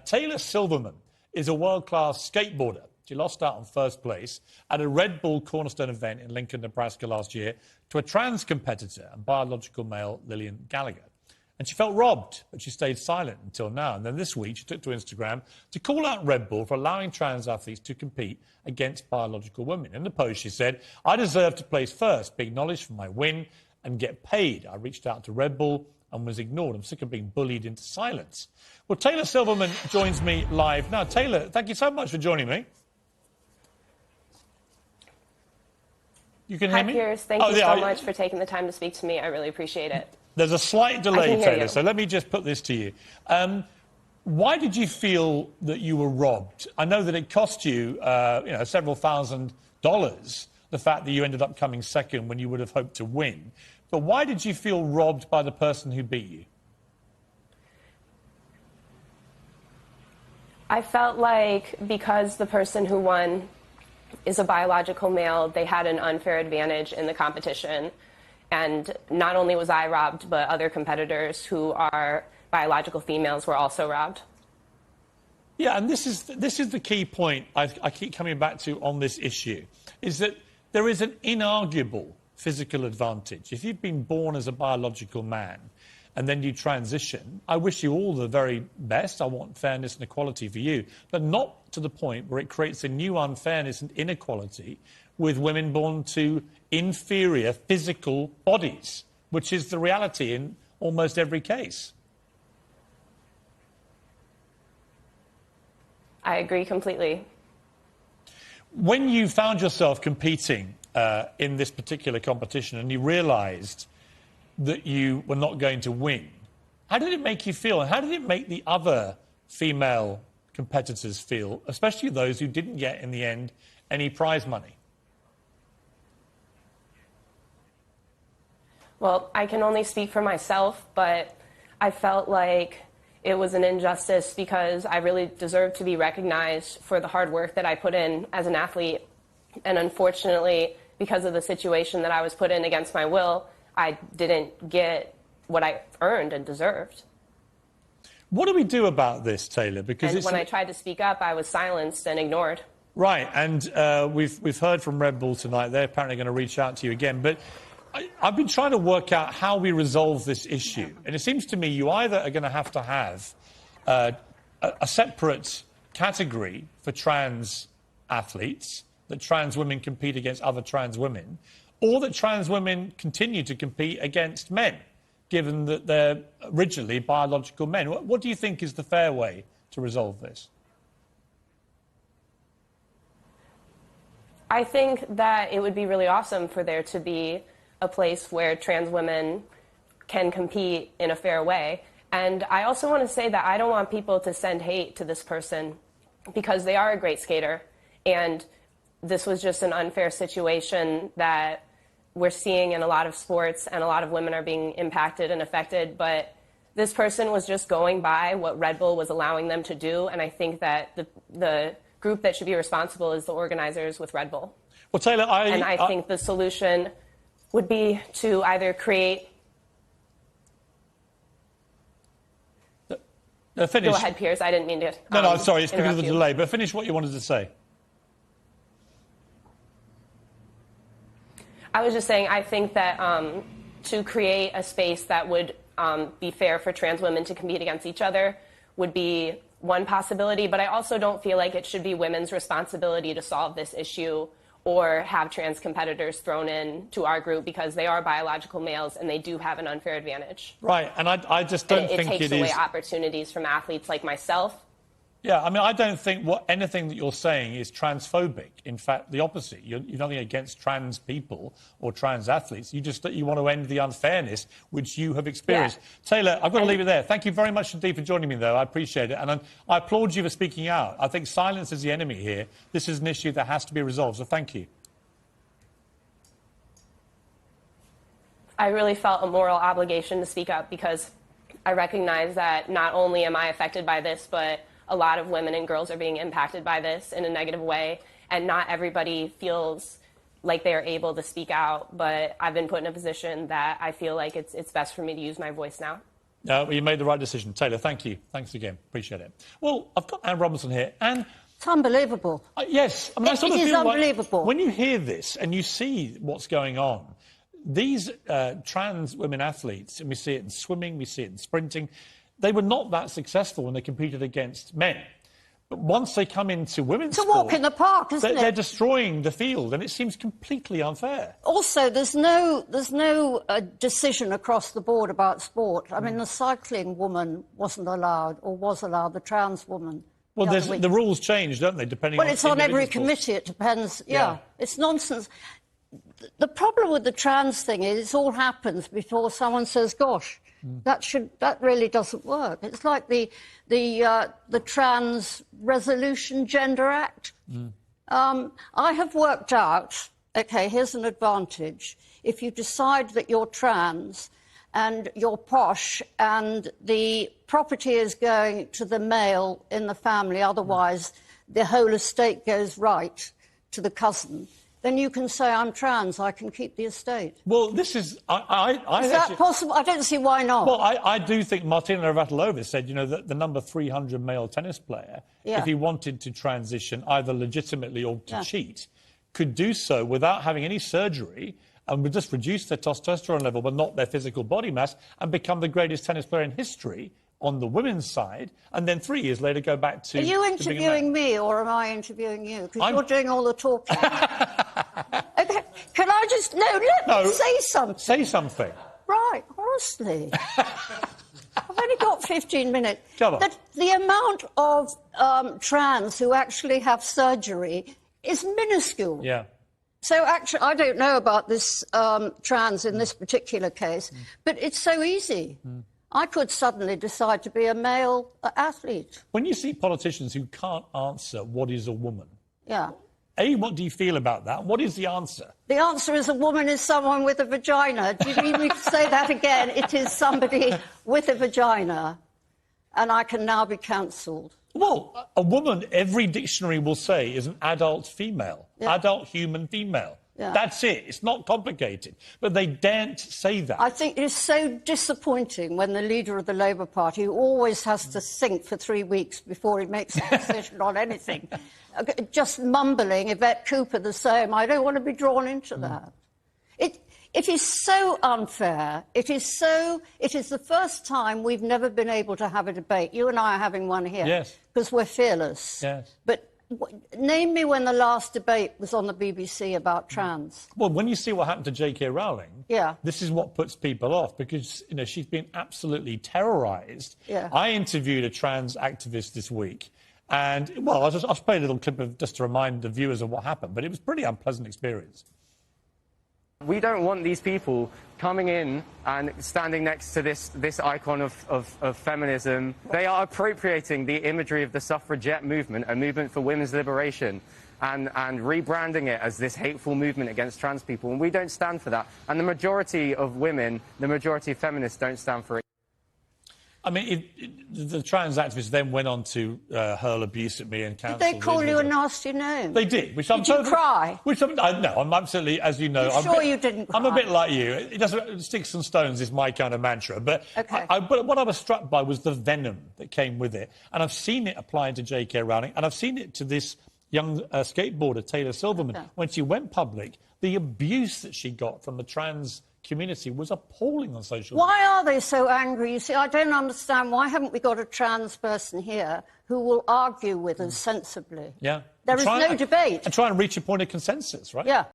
Taylor Silverman is a world-class skateboarder. She lost out on first place at a Red Bull Cornerstone event in Lincoln, Nebraska last year to a trans competitor and biological male, Lillian Gallagher. And she felt robbed, but she stayed silent until now. And then this week, she took to Instagram to call out Red Bull for allowing trans athletes to compete against biological women. In the post, she said, "I deserve to place first, be acknowledged for my win and get paid. I reached out to Red Bull and was ignored. I'm sick of being bullied into silence." Well, Taylor Silverman joins me live now. Taylor, thank you so much for joining me. You can hear me? Hi, Piers. Thank you so much for taking the time to speak to me. I really appreciate it. There's a slight delay, Taylor, so let me just put this to you. Why did you feel that you were robbed? I know that it cost you, several $1,000s, the fact that you ended up coming second when you would have hoped to win. But why did you feel robbed by the person who beat you? I felt like because the person who won is a biological male, they had an unfair advantage in the competition. And not only was I robbed, but other competitors who are biological females were also robbed. Yeah, and this is the key point I keep coming back to on this issue, is that there is an inarguable physical advantage. If you've been born as a biological man and then you transition, I wish you all the very best. I want fairness and equality for you, but not to the point where it creates a new unfairness and inequality with women born to inferior physical bodies, which is the reality in almost every case. I agree completely. When you found yourself competing in this particular competition and you realised that you were not going to win, how did it make you feel? And how did it make the other female competitors feel, especially those who didn't get, in the end, any prize money? Well, I can only speak for myself, but I felt like it was an injustice because I really deserved to be recognized for the hard work that I put in as an athlete. And unfortunately, because of the situation that I was put in against my will, I didn't get what I earned and deserved. What do we do about this, Taylor? Because when I tried to speak up, I was silenced and ignored. Right, and we've heard from Red Bull tonight. They're apparently going to reach out to you again. But I've been trying to work out how we resolve this issue. And it seems to me you either are going to have a separate category for trans athletes, that trans women compete against other trans women, or that trans women continue to compete against men, given that they're originally biological men. What do you think is the fair way to resolve this? I think that it would be really awesome for there to be a place where trans women can compete in a fair way. And I also want to say that I don't want people to send hate to this person because they are a great skater. And this was just an unfair situation that we're seeing in a lot of sports, and a lot of women are being impacted and affected. But this person was just going by what Red Bull was allowing them to do. And I think that the group that should be responsible is the organizers with Red Bull. Well, Taylor, I think the solution would be to either create... Finish. Go ahead, Piers. I didn't mean to No, I'm sorry. It's because of the delay. But finish what you wanted to say. I was just saying I think that to create a space that would be fair for trans women to compete against each other would be one possibility. But I also don't feel like it should be women's responsibility to solve this issue or have trans competitors thrown in to our group because they are biological males and they do have an unfair advantage. Right, and I just don't think it is... It takes away opportunities from athletes like myself. Yeah, I mean, I don't think anything that you're saying is transphobic. In fact, the opposite. You're nothing against trans people or trans athletes. You want to end the unfairness which you have experienced. Yeah. Taylor, I've got to leave it there. Thank you very much indeed for joining me, though. I appreciate it. And I applaud you for speaking out. I think silence is the enemy here. This is an issue that has to be resolved, so thank you. I really felt a moral obligation to speak up because I recognize that not only am I affected by this, but a lot of women and girls are being impacted by this in a negative way, and not everybody feels like they are able to speak out, but I've been put in a position that I feel like it's best for me to use my voice now. No, you made the right decision. Taylor, thank you. Thanks again. Appreciate it. Well, I've got Anne Robinson here. Anne... It's unbelievable. Yes. I mean, it is unbelievable. When you hear this and you see what's going on, these trans women athletes, and we see it in swimming, we see it in sprinting, they were not that successful when they competed against men. But once they come into women's sport... It's a walk in the park, isn't it? They're destroying the field, and it seems completely unfair. Also, there's no decision across the board about sport. I mean, the cycling woman wasn't allowed, or was allowed, the trans woman. Well, the rules change, don't they, depending on... Well, it's on every committee, it depends. Yeah, it's nonsense. The problem with the trans thing is it all happens before someone says, gosh, that really doesn't work. It's like the Trans Resolution Gender Act. I have worked out, OK, here's an advantage. If you decide that you're trans and you're posh and the property is going to the male in the family, otherwise the whole estate goes right to the cousin, then you can say, I'm trans, I can keep the estate. Well, this is... Is that possible? I don't see why not. Well, I do think Martina Navratilova said, you know, that the number 300 male tennis player, if he wanted to transition either legitimately or to cheat, could do so without having any surgery and would just reduce their testosterone level but not their physical body mass and become the greatest tennis player in history on the women's side, and then 3 years later go back to... Are you interviewing me or am I interviewing you? Because you're doing all the talking. OK, can I just... No, let me say something. Say something. Right, honestly. I've only got 15 minutes. Come on. The amount of trans who actually have surgery is minuscule. Yeah. So, actually, I don't know about this trans in this particular case, but it's so easy. I could suddenly decide to be a male athlete. When you see politicians who can't answer what is a woman, what do you feel about that? What is the answer? The answer is a woman is someone with a vagina. Do you need me to say that again? It is somebody with a vagina, and I can now be cancelled. Well, a woman, every dictionary will say, is an adult female, adult human female. Yeah. That's it. It's not complicated. But they daren't say that. I think it is so disappointing when the leader of the Labour Party, who always has to think for 3 weeks before he makes a decision on anything, just mumbling, Yvette Cooper the same, I don't want to be drawn into that. It is so unfair. It is the first time we've never been able to have a debate. You and I are having one here. Yes. Because we're fearless. Yes. But name me when the last debate was on the BBC about trans. Well, when you see what happened to J.K. Rowling, this is what puts people off, because, you know, she's been absolutely terrorised. Yeah. I interviewed a trans activist this week, and, well, I'll play a little clip of just to remind the viewers of what happened, but it was a pretty unpleasant experience. We don't want these people coming in and standing next to this icon of feminism. They are appropriating the imagery of the suffragette movement, a movement for women's liberation, and rebranding it as this hateful movement against trans people. And we don't stand for that. And the majority of women, the majority of feminists don't stand for it. I mean, the trans activists then went on to hurl abuse at me and cancel... Did they call you a nasty name? They did. Which did you cry? No, I'm absolutely, as you know... I'm sure you didn't cry. I'm a bit like you. It doesn't... Sticks and stones is my kind of mantra. But, but what I was struck by was the venom that came with it. And I've seen it applied to J.K. Rowling, and I've seen it to this young skateboarder, Taylor Silverman. When she went public, the abuse that she got from the trans community was appalling on social media. Why are they so angry? You see, I don't understand. Why haven't we got a trans person here who will argue with us sensibly? Yeah. There is no debate. And try and reach a point of consensus, right? Yeah.